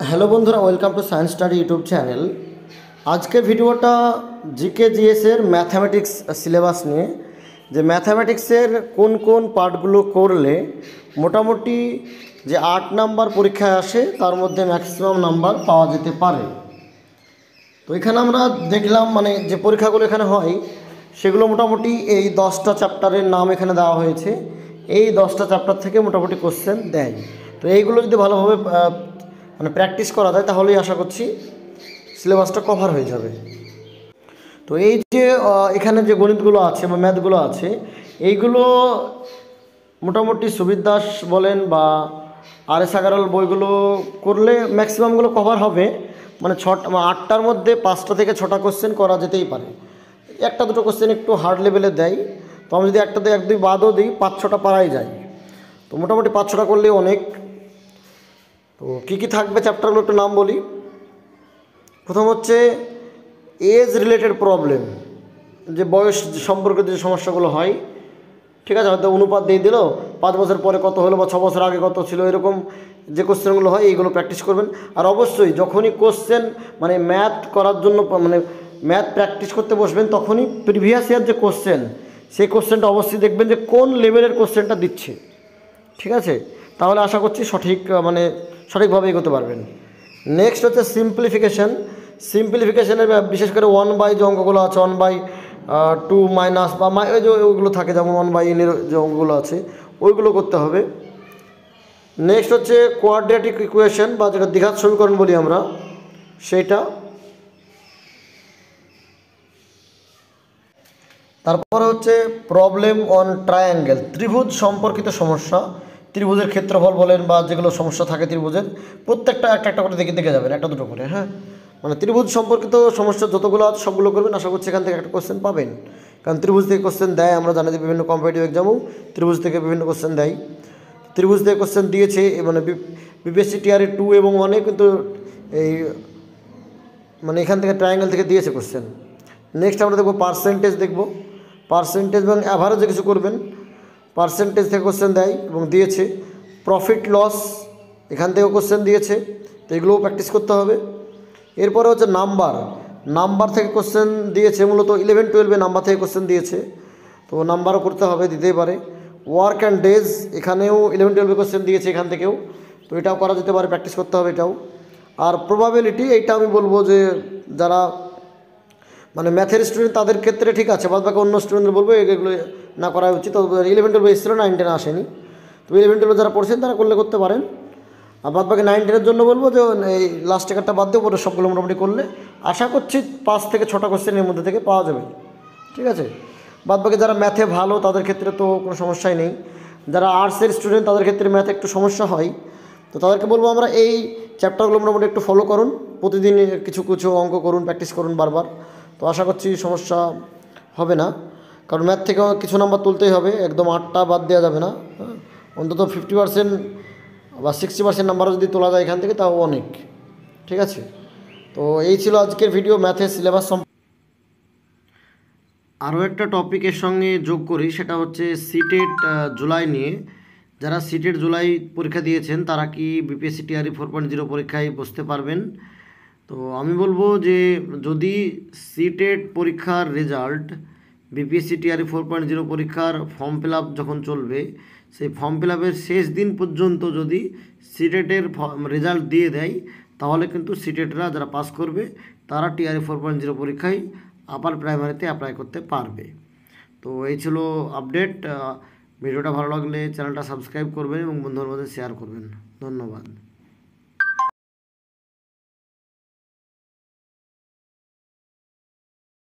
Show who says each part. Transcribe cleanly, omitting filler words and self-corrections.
Speaker 1: Hello বন্ধুরা, welcome to science study YouTube channel. আজকের ভিডিওটা জিকে জিএসের ম্যাথামেটিক্স সিলেবাস নিয়ে, যে ম্যাথামেটিক্সের কোন কোন পার্টগুলো করলে মোটামুটি যে 8 নাম্বার পরীক্ষায় আসে তার মধ্যে ম্যাক্সিমাম নাম্বার পাওয়া যেতে পারে। তো এখানে আমরা দেখলাম মানে যে পরীক্ষাগুলো এখানে হয় সেগুলো মোটামুটি এই 10টা চ্যাপ্টারের নাম এখানে দেওয়া হয়েছে। এই 10টা চ্যাপ্টার থেকে মোটামুটি কোশ্চেন দেয়। তো এইগুলো যদি ভালোভাবে মানে প্র্যাকটিস করা যায় তাহলেই আশা করছি সিলেবাসটা কভার হয়ে যাবে। তো এই যে এখানে যে গণিতগুলো আছে বা ম্যাথগুলো আছে এইগুলো মোটামুটি সুবির দাস বলেন বা RS আগারওয়াল বইগুলো করলে ম্যাক্সিমামগুলো কভার হবে। মানে 8টার মধ্যে 5টা থেকে 6টা কোশ্চেন করা যেতেই পারে। একটা দুটো কোশ্চেন একটু হার্ড লেভেলে দেয়, তো আমি যদি একটাতে 1-2 বাদও দিই 5-6টা পারাই যায়। তো মোটামুটি 5-6টা করলেই অনেক। তো কী কী থাকবে চ্যাপ্টারগুলো একটু নাম বলি। প্রথম হচ্ছে এজ রিলেটেড প্রবলেম, যে বয়স সম্পর্কিত যে সমস্যাগুলো হয়, ঠিক আছে, হয়তো অনুপাত দিয়ে দিল 5 বছর পরে কত হলো বা 6 বছর আগে কত ছিল, এরকম যে কোশ্চেনগুলো হয় এইগুলো প্র্যাকটিস করবেন। আর অবশ্যই যখনই কোশ্চেন মানে ম্যাথ করার জন্য মানে ম্যাথ প্র্যাকটিস করতে বসবেন তখনই প্রিভিয়াস ইয়ার যে কোশ্চেন সেই কোশ্চেনটা অবশ্যই দেখবেন যে কোন লেভেলের কোশ্চেনটা দিচ্ছে, ঠিক আছে, তাহলে আশা করছি মানে সঠিকভাবে এগোতে পারবেন। নেক্সট হচ্ছে সিম্পলিফিকেশান। সিম্পলিফিকেশানের বিশেষ করে 1/, যে অঙ্কগুলো আছে 1/2 মাইনাস বা ওই যে ওইগুলো থাকে, যেমন 1/n এর যে অঙ্কগুলো আছে ওইগুলো করতে হবে। নেক্সট হচ্ছে কোয়াড্রেটিক ইকুয়েশন বা যেটা দ্বিঘাত সমীকরণ বলি আমরা, সেইটা। তারপরে হচ্ছে প্রবলেম অন ট্রায়াঙ্গেল, ত্রিভুজ সম্পর্কিত সমস্যা। ত্রিভুজের ক্ষেত্রফল বলেন বা যেগুলো সমস্যা থাকে ত্রিভুজের, প্রত্যেকটা একটা একটা করে দেখে যাবেন, একটা দুটো করে। হ্যাঁ, মানে ত্রিভুজ সম্পর্কিত সমস্যা যতগুলো আছে সবগুলো করবেন। আশা করছি এখান থেকে একটা কোশ্চেন পাবেন, কারণ ত্রিভুজ থেকে কোশ্চেন দেয়, আমরা জানি যে বিভিন্ন কম্পিটিটিভ এক্সামেও ত্রিভুজ থেকে বিভিন্ন কোশ্চেন দেয়। ত্রিভুজ থেকে কোশ্চেন দিয়েছে মানে BPSC টিআরই 2 এবং 1-এ, কিন্তু এই মানে এখান থেকে ট্রায়াঙ্গেল থেকে দিয়েছে কোশ্চেন। নেক্সট আমরা দেখব পার্সেন্টেজ, দেখব পার্সেন্টেজ এবং অ্যাভারেজে কিছু করবেন। পার্সেন্টেজ থেকে কোশ্চেন দেয় এবং দিয়েছে। প্রফিট লস এখান থেকেও কোশ্চেন দিয়েছে, তো এগুলোও প্র্যাকটিস করতে হবে। এরপরে হচ্ছে নাম্বার থেকে কোশ্চেন দিয়েছে, মূলত 11-12-এ নাম্বার থেকে কোশ্চেন দিয়েছে, তো নাম্বারও করতে হবে, দিতেই পারে। ওয়ার্ক অ্যান্ড ডেজ এখানেও 11-12-এ কোশ্চেন দিয়েছে এখান থেকেও, তো এটাও করা যেতে পারে, প্র্যাকটিস করতে হবে এটাও। আর প্রবাবিলিটি এইটা আমি বলবো যে যারা মানে ম্যাথের স্টুডেন্ট তাদের ক্ষেত্রে ঠিক আছে, বাদ বাকি অন্য স্টুডেন্টদের বলবো এগুলো না করা উচিত। তো 11-12 এসেছিলো, 9-10 আসেনি, তো 11-12 যারা পড়ছেন তারা করতে পারেন। আর বাদ বাকি 9-10-এর জন্য বলবো যে এই লাস্ট টিকারটা বাদ দিয়ে পরে সবগুলো মোটামুটি করলে আশা করছি 5 থেকে 6টা কোশ্চেনের মধ্যে থেকে পাওয়া যাবে, ঠিক আছে। বাদ বাকি যারা ম্যাথে ভালো তাদের ক্ষেত্রে তো কোনো সমস্যাই নেই। যারা আর্টসের স্টুডেন্ট তাদের ক্ষেত্রে ম্যাথে একটু সমস্যা হয়, তো তাদেরকে বলবো আমরা এই চ্যাপ্টারগুলো মোটামুটি একটু ফলো করুন, প্রতিদিন কিছু কিছু অঙ্ক করুন, প্র্যাকটিস করুন বারবার, তো আশা করছি সমস্যা হবে না। কারণ ম্যাথ থেকে কিছু নাম্বার তুলতেই হবে, একদম 8টা বাদ দেওয়া যাবে না। অন্তত 50% বা 60% নাম্বারও যদি তোলা যায় এখান থেকে তাও অনেক, ঠিক আছে। তো এই ছিল আজকের ভিডিও ম্যাথের সিলেবাস। আরও একটা টপিকের সঙ্গে যোগ করি, সেটা হচ্ছে সিটেট জুলাই নিয়ে। যারা সিটেট জুলাই পরীক্ষা দিয়েছেন তারা কি BPSC টিআরই 4.0 পরীক্ষায় বসতে পারবেন? তো আমি বলবো যে যদি সিটেট পরীক্ষার রেজাল্ট BPSC টিআরই 4.0 পরীক্ষার ফর্ম ফিল আপ যখন চলবে সেই ফর্ম ফিল আপের শেষ দিন পর্যন্ত যদি সিটেটের রেজাল্ট দিয়ে দেয় তাহলে কিন্তু সিটেটরা যারা পাস করবে তারা টিআরই 4.0 পরীক্ষায় আপার প্রাইমারিতে অ্যাপ্লাই করতে পারবে। তো এই ছিল আপডেট। ভিডিওটা ভালো লাগলে চ্যানেলটা সাবস্ক্রাইব করবেন এবং বন্ধুদের মধ্যে শেয়ার করবেন। ধন্যবাদ।